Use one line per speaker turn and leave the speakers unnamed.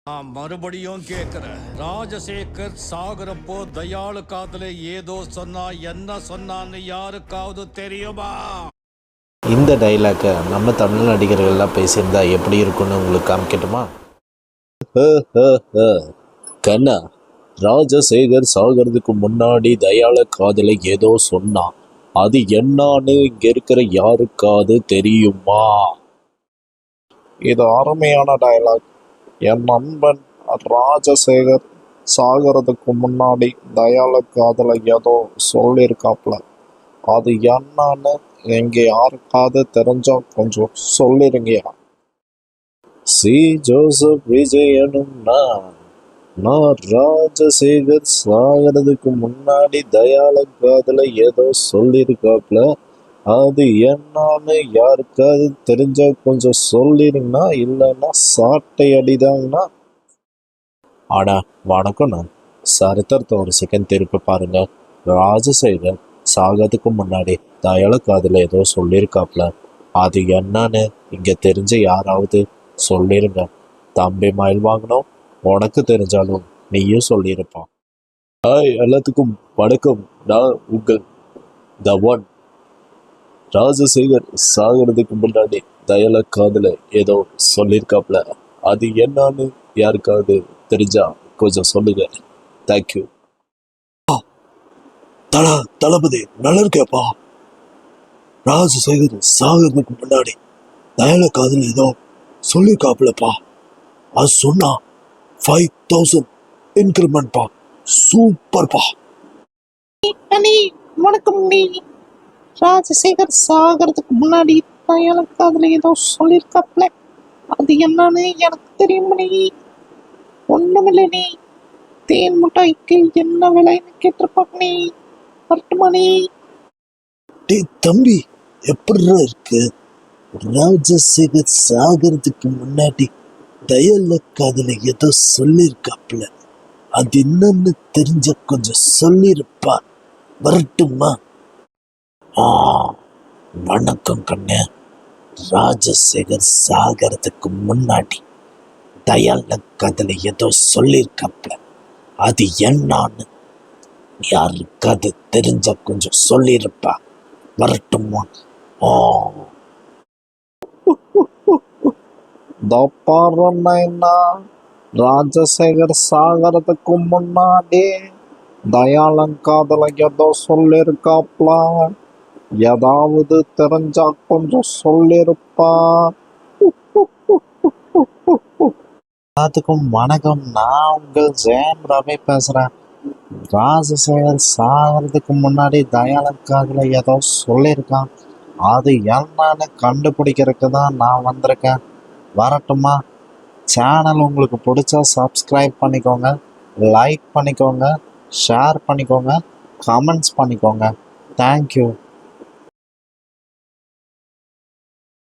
நான் மறுபடியும் கேட்கிறேன், ராஜசேகர் சாகுறப்போ தயாளு காதுல ஏதோ சொன்னா, என்ன சொன்னான்னு யாருக்காவது தெரியுமா?
இந்த டைலாக்கை நம்ம தமிழ் நடிகர்கள்லாம் பேசியிருந்தா எப்படி இருக்குன்னு உங்களுக்கு காமிக்கட்டுமா? கண்ணா, ராஜசேகர் சாகிறதுக்கு முன்னாடி தயாள காதல ஏதோ சொன்னான், அது என்னான்னு இங்க இருக்கிற யாருக்காவது தெரியுமா?
இது அருமையான டயலாக். என் நண்பன் ராஜசேகர் சாகிறதுக்கு முன்னாடி தயாளுக்கு அதில் ஏதோ சொல்லியிருக்காப்புல, அது என்னன்னு இங்கே யாருக்காவது தெரிஞ்சா கொஞ்சம் சொல்லிருங்கயா.
சி ஜோசப் விஜயனும்னா, நான் ராஜசேகர் சாகிறதுக்கு முன்னாடி தயாளுக்கு அதில் ஏதோ சொல்லியிருக்காப்புல, அது என்னன்னு யாருக்காவது தெரிஞ்சா கொஞ்சம் சொல்லிருங்கன்னா, இல்லைன்னா சாட்டை அடிதாங்கன்னா. ஆனா வணக்கம்ண்ணா, சரித்திரத்தை ஒரு செகண்ட் திருப்பி பாருங்க. ராஜசேகர் சாகிறதுக்கு முன்னாடி தயாளுக்கு அதில் ஏதோ சொல்லியிருக்காப்புல, அது என்னன்னு இங்க தெரிஞ்ச யாராவது சொல்லிருங்க. தம்பி மயில் வாங்கணும், உனக்கு தெரிஞ்சாலும் நீயும் சொல்லியிருப்பான். ஹாய் எல்லாத்துக்கும் வணக்கம், நான் உங்கள் த ஒன். ராஜசேகர் சாகிறதுக்கு முன்னாடி தயாள காதல ஏதோ சொல்லியிருக்காப்புல, அது என்னன்னு யாருக்காவது தெரிஞ்சா கொஞ்சம் சொல்லுங்க. தேங்க்யூ.
தளபதி நல்லா இருக்கேப்பா. ராஜசேகர் சாகிறதுக்கு முன்னாடி தயாள காதல ஏதோ சொல்லியிருக்காப்புலப்பா, அது சொன்னா 5000 இன்க்ரிமெண்ட்பா. சூப்பர்ப்பா.
வணக்கம். நீ ராஜசேகர் சாகிறதுக்கு முன்னாடி எனக்கு அதுல ஏதோ சொல்லியிருக்காப்ல, அது என்னன்னு எனக்கு தெரியும். நீ ஒண்ணுமில்லை, நீ தேன் மிட்டாய்க்கு என்ன விலைன்னு கேட்டிருப்பாங்க. நீ வரட்டுமா? நீ
தம்பி எப்படிடா இருக்கு? ராஜசேகர் சாகிறதுக்கு முன்னாடி தயாளுக்கு அதுல ஏதோ சொல்லியிருக்காப்புல, அது என்னன்னு தெரிஞ்ச கொஞ்சம் சொல்லியிருப்பா. வரட்டுமா?
வணக்கம் கண்ணு. ராஜசேகர் சாகிறதுக்கு முன்னாடி தயாளுக்கு அதில் ஏதோ சொல்லியிருக்காப்புல, அது என்னன்னு யாருக்காவது தெரிஞ்ச கொஞ்சம் சொல்லியிருப்பா. வரட்டுமா?
ராஜசேகர் சாகிறதுக்கு முன்னாடி தயாளங்காதல ஏதோ சொல்லியிருக்காப்ல, ஏதாவது தெரிஞ்சா கொஞ்சம் சொல்லியிருப்பா.
எல்லாத்துக்கும் வணக்கம், நான் உங்கள் ஜெயம் ரவி பேசுகிறேன். ராஜசேகர் சாகிறதுக்கு முன்னாடி தயாளுக்காக ஏதோ சொல்லியிருக்கான், அது என்னன்னு கண்டுபிடிக்கிறதுக்கு தான் நான் வந்திருக்கேன். வரட்டுமா? சேனல் உங்களுக்கு பிடிச்சா சப்ஸ்கிரைப் பண்ணிக்கோங்க, லைக் பண்ணிக்கோங்க, ஷேர் பண்ணிக்கோங்க, கமெண்ட்ஸ் பண்ணிக்கோங்க. தேங்க்யூ.